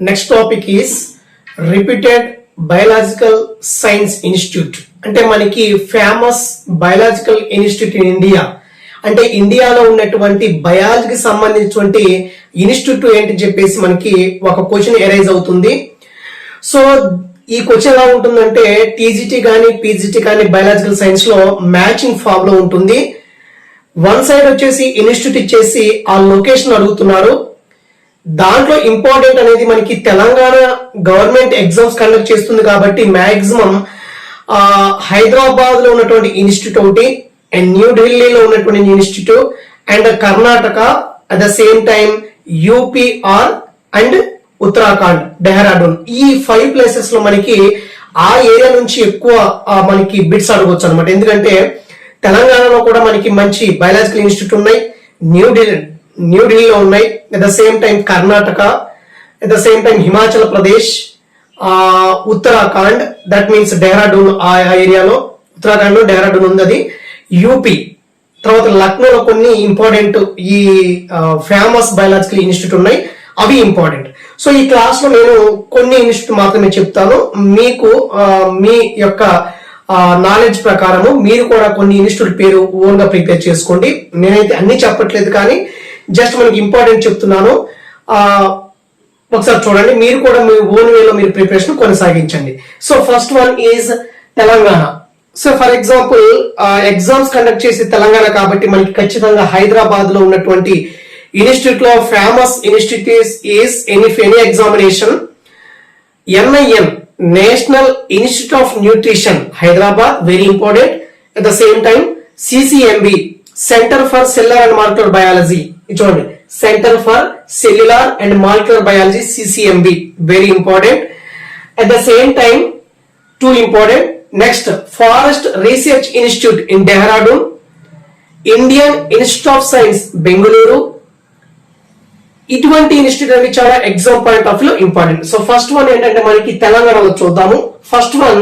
Next topic is repeated biological science institute. అంటే మనకి famous biological institute in India. అంటే ఇండియాలో ఉన్నటువంటి బయాలజీకి సంబంధించినటువంటి ఇన్స్టిట్యూట్ ఏంటి చెప్పేసి మనకి ఒక క్వశ్చన్ ఎరైజ్ అవుతుంది. సో ఈ క్వశ్చన్ ఎలా ఉంటుందంటే టీజీటీ కానీ పీజీటీ కానీ బయాలజికల్ సైన్స్ లో మ్యాచింగ్ ఫామ్ లో ఉంటుంది. వన్ సైడ్ వచ్చేసి ఇన్స్టిట్యూట్ ఇచ్చేసి ఆ లొకేషన్ అడుగుతున్నారు. దాంట్లో ఇంపార్టెంట్ అనేది మనకి తెలంగాణ గవర్నమెంట్ ఎగ్జామ్స్ కండక్ట్ చేస్తుంది కాబట్టి మాక్సిమం హైదరాబాద్ లో ఉన్నటువంటి ఇన్స్టిట్యూట్ ఒకటి, అండ్ న్యూఢిల్లీలో ఉన్నటువంటి institute, and Karnataka, at the same time UPR and Uttarakhand, Dehradun. ఈ 5 ప్లేసెస్ లో మనకి ఆ ఏరియా నుంచి ఎక్కువ మనకి బిట్స్ అడగవచ్చు అనమాట. ఎందుకంటే తెలంగాణలో కూడా మనకి మంచి బయాలజికల్ ఇన్స్టిట్యూట్ ఉన్నాయి, న్యూఢిల్లీలో ఉన్నాయి, at the same time Karnataka, at the same time Himachal Pradesh, Uttarakhand, that means Dehradun ఆ ఏరియాలో, ఉత్తరాఖండ్ లో డెహ్రాడూన్ ఉంది. అది యూపీ, తర్వాత లక్నోలో కొన్ని ఇంపార్టెంట్ ఈ ఫేమస్ బయాలజికల్ ఇన్స్టిట్యూట్ ఉన్నాయి, అవి ఇంపార్టెంట్. సో ఈ క్లాస్ లో నేను కొన్ని ఇన్స్టిట్యూట్ మాత్రమే చెప్తాను. మీకు మీ యొక్క నాలెడ్జ్ ప్రకారము మీరు కూడా కొన్ని ఇన్స్టిట్యూట్ పేరు ఓన్ గా ప్రిపేర్ చేసుకోండి. నేనైతే అన్ని చెప్పట్లేదు, కానీ జస్ట్ మనకి ఇంపార్టెంట్ చెప్తున్నాను. ఒకసారి చూడండి, మీరు కూడా మీ ఓన్ వేలో మీరు ప్రిపరేషన్ కొనసాగించండి. So first one is Telangana. So for example exams conduct చేసి తెలంగాణ కాబట్టి మనకి ఖచ్చితంగా హైదరాబాద్ లో ఉన్నటువంటి ఇన్స్టిట్యూట్ లో famous institute is any examination NIN, national institute of nutrition, Hyderabad, very important. At the same time CCMB, centre for cellular and molecular biology. చూడండి, centre for cellular and molecular biology, CCMB, very important. At the same time too important. Next, forest research institute in Dehradun, Indian institute of science, Bengaluru. ఇటువంటి institute అనేవి చాలా exam point of view important. So first one ఏంటంటే మనకి తెలంగాణలో చూద్దాము. First one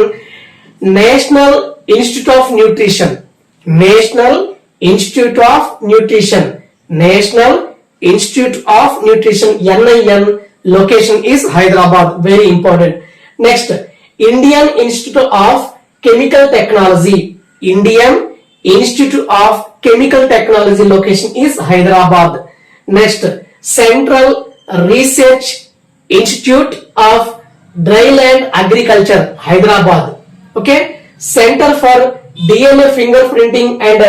national institute of nutrition, national institute of nutrition, national institute of Nutrition, NIN, location is Hyderabad, very important. Next, Indian institute of chemical technology, Indian institute of chemical technology, location is Hyderabad. Next, central research institute of dryland agriculture, Hyderabad. Okay, centre for DNA finger printing and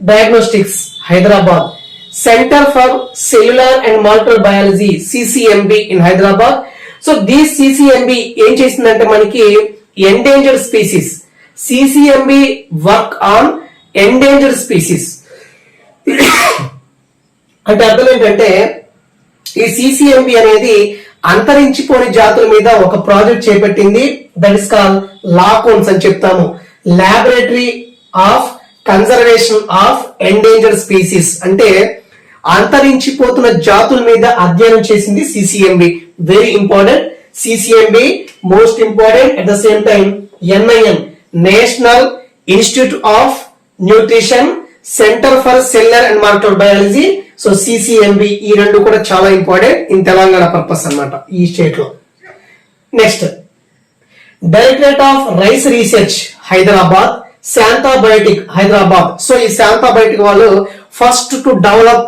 diagnostics, Hyderabad. Centre for cellular and molecular biology, CCMB, in Hyderabad. So these CCMB ఏం చేసిందంటే మనకి endangered species, CCMB work on endangered species. అంటే అర్థం ఏంటంటే ఈ CCMB అనేది అంతరించిపోని జాతుల మీద ఒక ప్రాజెక్ట్ చేపట్టింది. దట్ ఇస్ కాల్ లాకోన్స్ అని చెప్తాము, laboratory of conservation of endangered species. అంటే అంతరించిపోతున్న జాతుల మీద అధ్యయనం చేసింది CCMB, very important. CCMB most important. At the same time NIN, national institute of nutrition, centre for cellular and molecular biology. So CCMB ఈ రెండు కూడా చాలా ఇంపార్టెంట్ ఇన్ తెలంగాణ పర్పస్ అన్నమాట, ఈ స్టేట్ లో. Next, directorate of rice research, Hyderabad. Shantha biotic, Hyderabad. So ఈ Shantha biotic వాళ్ళు first to develop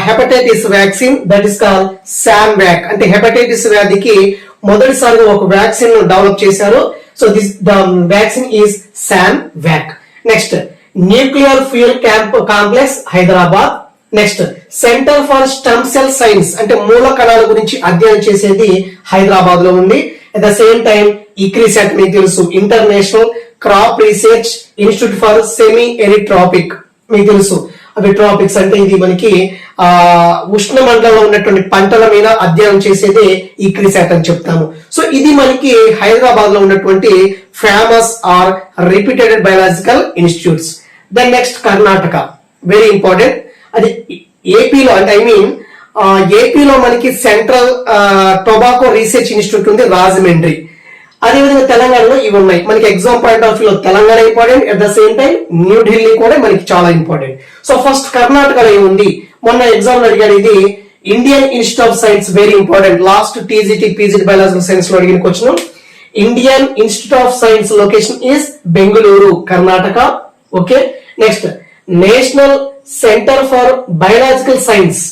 hepatitis vaccine, that is call Shanvac. అంటే హెపటైటిస్ వ్యాధికి మొదటిసారిగా ఒక వ్యాక్సిన్ డెవలప్ చేశారు. So this vaccine is Shanvac. Next, nuclear fuel camp complex, Hyderabad. Next, centre for stem cell science, అంటే మూల కణాల గురించి అధ్యయనం చేసేది హైదరాబాద్ లో ఉంది. At the same time ICRISAT, మీకు తెలుసు, international crop research institute for semi ఎరిట్రాపిక్, మీకు తెలుసు. అవి ట్రాపిక్స్ అంటే ఇది మనకి ఉష్ణ మండలంలో ఉన్నటువంటి పంటల మీద అధ్యయనం చేసేది ICRISAT అని చెప్తాము. సో ఇది మనకి హైదరాబాద్ లో ఉన్నటువంటి famous or repeated biological institutes. Then next, Karnataka, very important. అది ఏపీలో, అంటే ఐ మీన్ ఏపీలో మనకి సెంట్రల్ టొబాకో రీసెర్చ్ ఇన్స్టిట్యూట్ ఉంది, రాజమండ్రి. అదేవిధంగా తెలంగాణలో ఇవి ఉన్నాయి. మనకి exam point of view Telangana important, at the same time New Delhi కూడా మనకి చాలా ఇంపార్టెంట్. సో ఫస్ట్ కర్ణాటకలో ఏముంది, మొన్న ఎగ్జామ్ అడిగాడు, ఇది Indian institute of Science very important, last TGT PGT biological science లో అడిగిన question. Indian institute of Science location is Bengaluru, Karnataka. Okay, next National centre for Biological Science,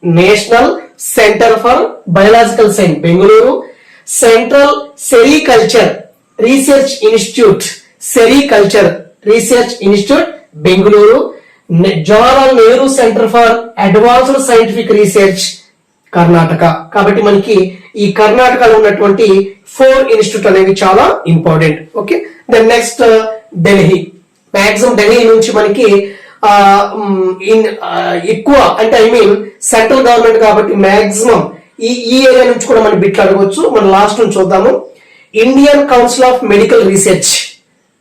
National centre for Biological Science Bengaluru. Central Sericulture Research Institute, Sericulture Research Institute Bengaluru. Jawaharlal Nehru Centre for Advanced Scientific Research Karnataka. కాబట్టి మనకి ఈ కర్ణాటకలో ఉన్నటువంటి 4 institute అనేవి చాలా important. Okay, then next Delhi. Maximum Delhi నుంచి మనకి ఎక్కువ అంటే ఐ మీన్ సెంట్రల్ గవర్నమెంట్ కాబట్టి మాక్సిమం ఈ ఏరియా నుంచి కూడా మనం బిట్లు అడగవచ్చు. మనం లాస్ట్ నుంచి చూద్దాము. Indian council of medical research,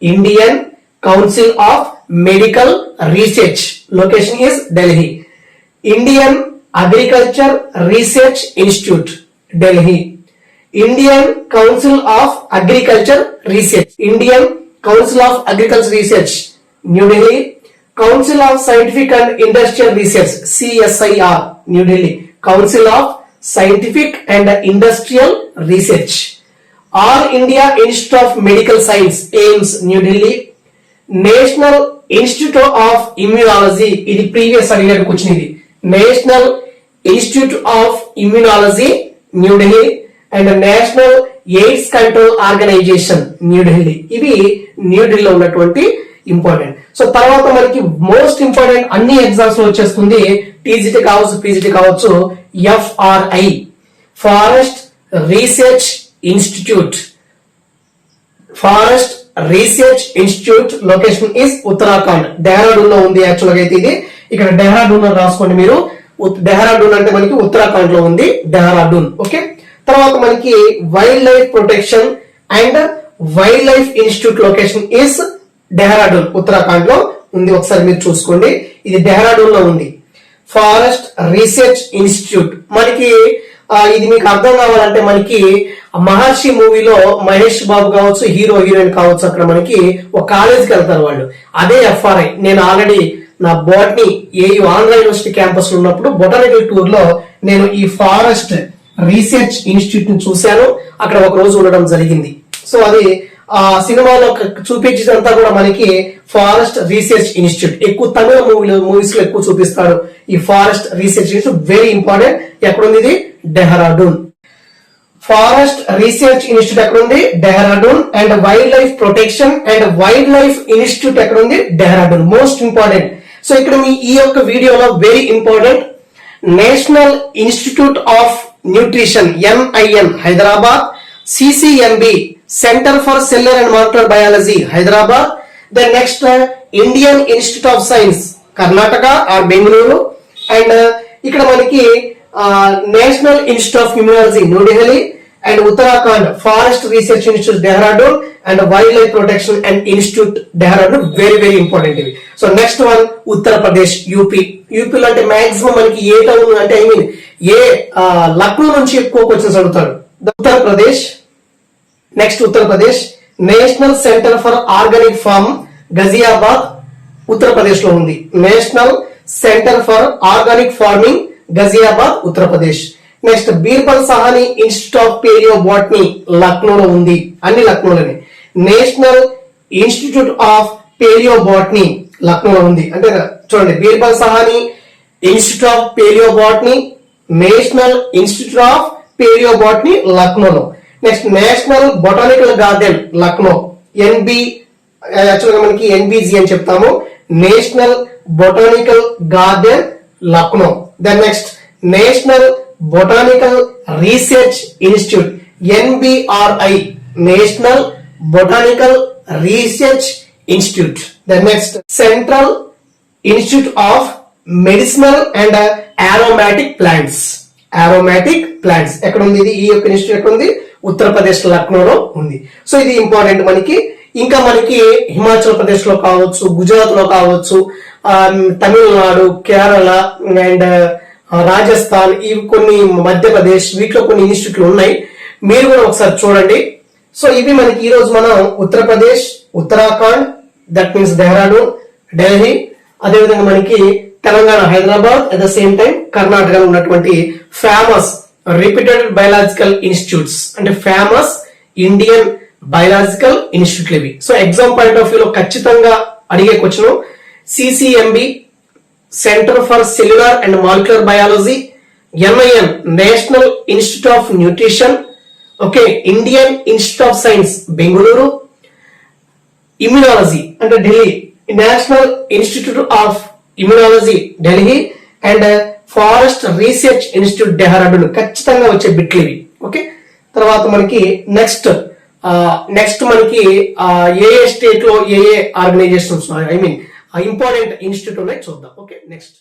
Indian council of medical research location is Delhi. Indian agriculture research institute Delhi. Indian council of agriculture research, Indian council of agriculture research New Delhi. Council of scientific and industrial research CSIR New Delhi, council of scientific and industrial research. All India institute of medical science AIIMS New Delhi. National institute of Immunology, ఇది previous అడిగిన question, ఇది National institute of Immunology New Delhi. And National AIDS Control Organisation New Delhi. ఇవి న్యూఢిల్లీలో ఉన్నటువంటి important. So తర్వాత మనకి most important అన్ని exams లో వచ్చేస్తుంది, టీజీటీ కావచ్చు పీజీటీ కావచ్చు, FRI forest research institute, forest research institute location is Uttarakhand, Dehradun లో ఉంది. యాక్చువల్ గా అయితే ఇది ఇక్కడ డెహ్రాడూన్ రాసుకోండి మీరు. డెహ్రాడూన్ అంటే మనకి ఉత్తరాఖండ్ లో ఉంది, డెహ్రాడూన్. ఓకే, తర్వాత మనకి wild life protection and wild life institute location is Dehradun, Uttarakhand లో ఉంది. ఒకసారి మీరు చూసుకోండి, ఇది డెహ్రాడూన్ లో ఉంది. ఫారెస్ట్ రీసెర్చ్ ఇన్స్టిట్యూట్ మనకి ఇది మీకు అర్థం కావాలంటే మనకి మహర్షి మూవీలో మహేష్ బాబు కావచ్చు, హీరో హీరోయిన్ కావచ్చు, అక్కడ మనకి ఒక కాలేజీకి వెళ్తారు వాళ్ళు, అదే FRI. నేను ఆల్రెడీ నా botany AU Andhra university campus లో ఉన్నప్పుడు బొటానికల్ టూర్ లో నేను ఈ ఫారెస్ట్ రీసెర్చ్ ఇన్స్టిట్యూట్ ని చూశాను, అక్కడ ఒక రోజు ఉండడం జరిగింది. సో అది ఆ సినిమాలో చూపించేదంతా కూడా మనకి ఫారెస్ట్ రీసెర్చ్ ఇన్స్టిట్యూట్. ఎక్కువ తమిళ మూవీస్ లో ఎక్కువ చూపిస్తారు ఈ forest research institute, very important. ఎక్కడుంది ఇది? డెహ్రాడూన్. ఫారెస్ట్ రీసెర్చ్ ఇన్స్టిట్యూట్ ఎక్కడుంది? Dehradun. And wildlife protection and wild life institute ఎక్కడుంది? డెహ్రాడూన్. Most important. సో ఇక్కడ మీ ఈ యొక్క వీడియోలో very important, National institute of Nutrition NIN Hyderabad, CCMB centre for cellular and molecular Biology Hyderabad. Then next Indian institute of Science Karnataka or Bengaluru. And ఇక్కడ మనకి National institute of Immunology New Delhi. And Uttarakhand Forest research institute Dehradun and wildlife protection and institute Dehradun, very very important ఇవి. So next one Uttar Pradesh, యూపీలో అంటే maximum మనకి ఏ town అంటే I mean ఏ లక్నో నుంచి ఎక్కువ క్వశ్చన్స్ అడుగుతాడు. Uttar Pradesh. Next Uttar Pradesh national centre for organic farm Ghaziabad Uttar Pradesh లో ఉంది. National centre for organic farming Ghaziabad Uttar Pradesh. Next Birbal Sahni institute of palaeobotany లక్నోలో ఉంది, అన్ని లక్నోలోనే. National institute of palaeobotany లక్నోలో ఉంది. అంటే చూడండి, Birbal Sahni institute of palaeobotany, national institute of palaeobotany లక్నోలో. Next national botanical garden Lucknow, యాక్చువల్గా మనకి NBG అని చెప్తాము, national botanical garden Lucknow. Then next national Botanical Research Institute NBRI, National Botanical Research Institute. Then next Central Institute of Medicinal and Aromatic Plants, aromatic plants ఎక్కడ ఉంది? ఇది ఈ యొక్క ఇన్స్టిట్యూట్ ఎక్కడ ఉంది? ఉత్తరప్రదేశ్ లక్నోలో ఉంది. సో ఇది ఇంపార్టెంట్ మనకి. ఇంకా మనకి హిమాచల్ ప్రదేశ్ లో కావచ్చు, గుజరాత్ లో కావచ్చు, తమిళనాడు, కేరళ అండ్ రాజస్థాన్, ఇవి కొన్ని మధ్యప్రదేశ్, వీటిలో కొన్ని ఇన్స్టిట్యూట్లు ఉన్నాయి, మీరు కూడా ఒకసారి చూడండి. సో ఇవి మనకి ఈ రోజు మనం ఉత్తరప్రదేశ్, ఉత్తరాఖండ్, దట్ మీన్స్ డెహ్రాడూన్, ఢిల్లీ, అదేవిధంగా మనకి Telangana Hyderabad, at the same time కర్ణాటకలో ఉన్నటువంటి ఫేమస్ రిప్యూటెడ్ బయాలజికల్ ఇన్స్టిట్యూట్స్, అంటే ఫేమస్ ఇండియన్ బయాలజికల్ ఇన్స్టిట్యూట్లు ఇవి. సో ఎగ్జామ్ పాయింట్ ఆఫ్ వ్యూలో ఖచ్చితంగా అడిగే question CCMB centre for cellular and molecular biology, NIN national institute of nutrition, okay, Indian institute of science Bengaluru, immunology అంటే Delhi, national institute of immunology Delhi and forest research institute Dehradun ఖచ్చితంగా వచ్చే బిట్లు ఇవి. Okay, తర్వాత మనకి నెక్స్ట్ మనకి ఏ స్టేట్ లో ఏ ఆర్గనైజేషన్స్ ఇంపార్టెంట్ ఇన్స్టిట్యూట్ ఉన్నాయి చూద్దాం. Okay, next